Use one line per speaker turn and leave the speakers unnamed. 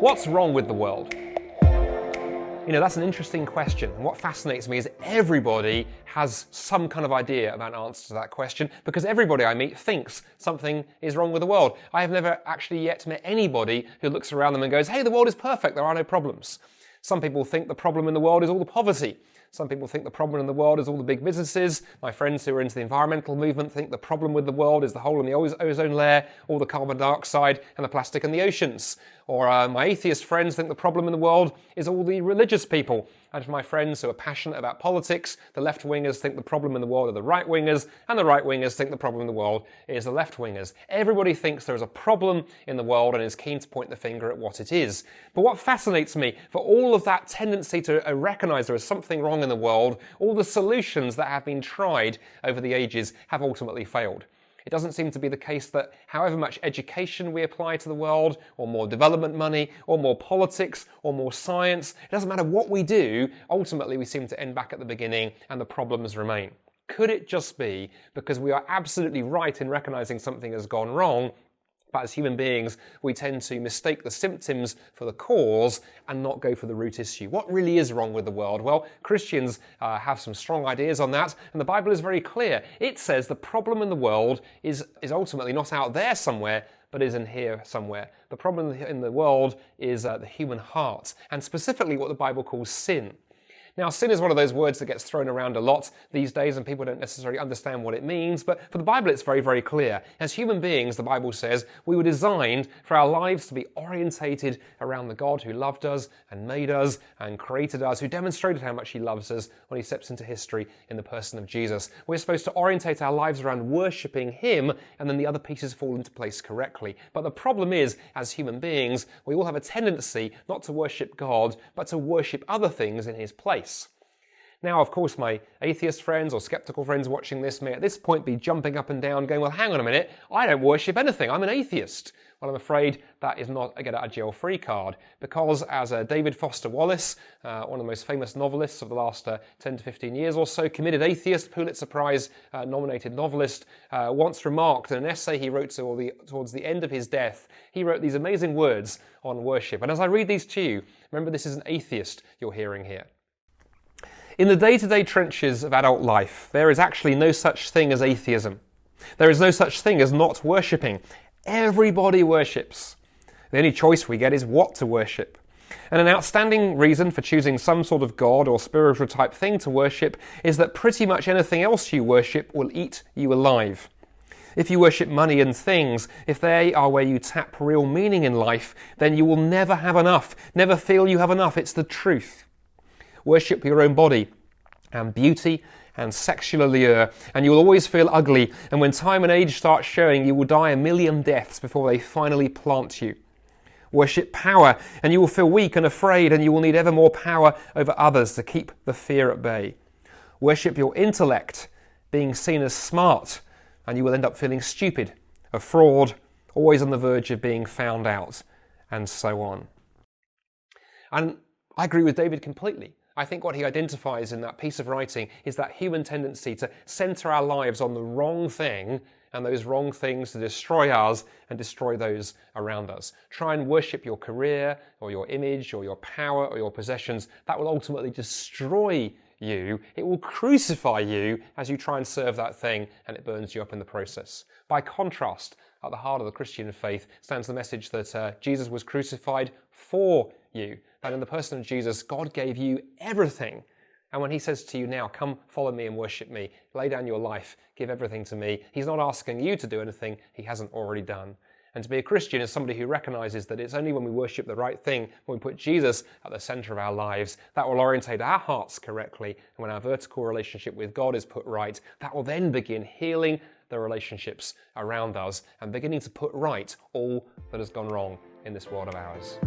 What's wrong with the world? That's an interesting question. And what fascinates me is everybody has some kind of idea about an answer to that question, because everybody I meet thinks something is wrong with the world. I have never actually yet met anybody who looks around them and goes, hey, the world is perfect, there are no problems. Some people think the problem in the world is all the poverty. Some people think the problem in the world is all the big businesses. My friends who are into the environmental movement think the problem with the world is the hole in the ozone layer, all the carbon dioxide and the plastic in the oceans. Or my atheist friends think the problem in the world is all the religious people. And for my friends who are passionate about politics, the left-wingers think the problem in the world are the right-wingers, and the right-wingers think the problem in the world is the left-wingers. Everybody thinks there is a problem in the world and is keen to point the finger at what it is. But what fascinates me, for all of that tendency to recognise there is something wrong in the world, all the solutions that have been tried over the ages have ultimately failed. It doesn't seem to be the case that however much education we apply to the world, or more development money, or more politics, or more science, it doesn't matter what we do, ultimately we seem to end back at the beginning and the problems remain. Could it just be because we are absolutely right in recognizing something has gone wrong, but as human beings, we tend to mistake the symptoms for the cause and not go for the root issue? What really is wrong with the world? Well, Christians have some strong ideas on that, and the Bible is very clear. It says the problem in the world is ultimately not out there somewhere, but is in here somewhere. The problem in the world is the human heart, and specifically what the Bible calls sin. Now, sin is one of those words that gets thrown around a lot these days and people don't necessarily understand what it means, but for the Bible it's very, very clear. As human beings, the Bible says, we were designed for our lives to be orientated around the God who loved us and made us and created us, who demonstrated how much he loves us when he steps into history in the person of Jesus. We're supposed to orientate our lives around worshipping him, and then the other pieces fall into place correctly. But the problem is, as human beings, we all have a tendency not to worship God, but to worship other things in his place. Now, of course, my atheist friends or skeptical friends watching this may at this point be jumping up and down going, well, hang on a minute, I don't worship anything, I'm an atheist. Well, I'm afraid that is not a get-out-of-jail-free card, because as David Foster Wallace, one of the most famous novelists of the last 10 to 15 years or so, committed atheist, Pulitzer Prize nominated novelist, once remarked in an essay he wrote towards the end of his death, he wrote these amazing words on worship. And as I read these to you, remember this is an atheist you're hearing here. In the day-to-day trenches of adult life, there is actually no such thing as atheism. There is no such thing as not worshipping. Everybody worships. The only choice we get is what to worship. And an outstanding reason for choosing some sort of God or spiritual type thing to worship is that pretty much anything else you worship will eat you alive. If you worship money and things, if they are where you tap real meaning in life, then you will never have enough, never feel you have enough. It's the truth. Worship your own body and beauty and sexual allure, and you will always feel ugly, and when time and age start showing, you will die a million deaths before they finally plant you. Worship power, and you will feel weak and afraid, and you will need ever more power over others to keep the fear at bay. Worship your intellect, being seen as smart, and you will end up feeling stupid, a fraud, always on the verge of being found out, and so on. And I agree with David completely. I think what he identifies in that piece of writing is that human tendency to centre our lives on the wrong thing, and those wrong things to destroy us and destroy those around us. Try and worship your career or your image or your power or your possessions. That will ultimately destroy you. It will crucify you as you try and serve that thing, and it burns you up in the process. By contrast, at the heart of the Christian faith stands the message that Jesus was crucified for you. That in the person of Jesus, God gave you everything. And when he says to you now, come follow me and worship me, lay down your life, give everything to me, he's not asking you to do anything he hasn't already done. And to be a Christian is somebody who recognizes that it's only when we worship the right thing, when we put Jesus at the center of our lives, that will orientate our hearts correctly. And when our vertical relationship with God is put right, that will then begin healing the relationships around us and beginning to put right all that has gone wrong in this world of ours.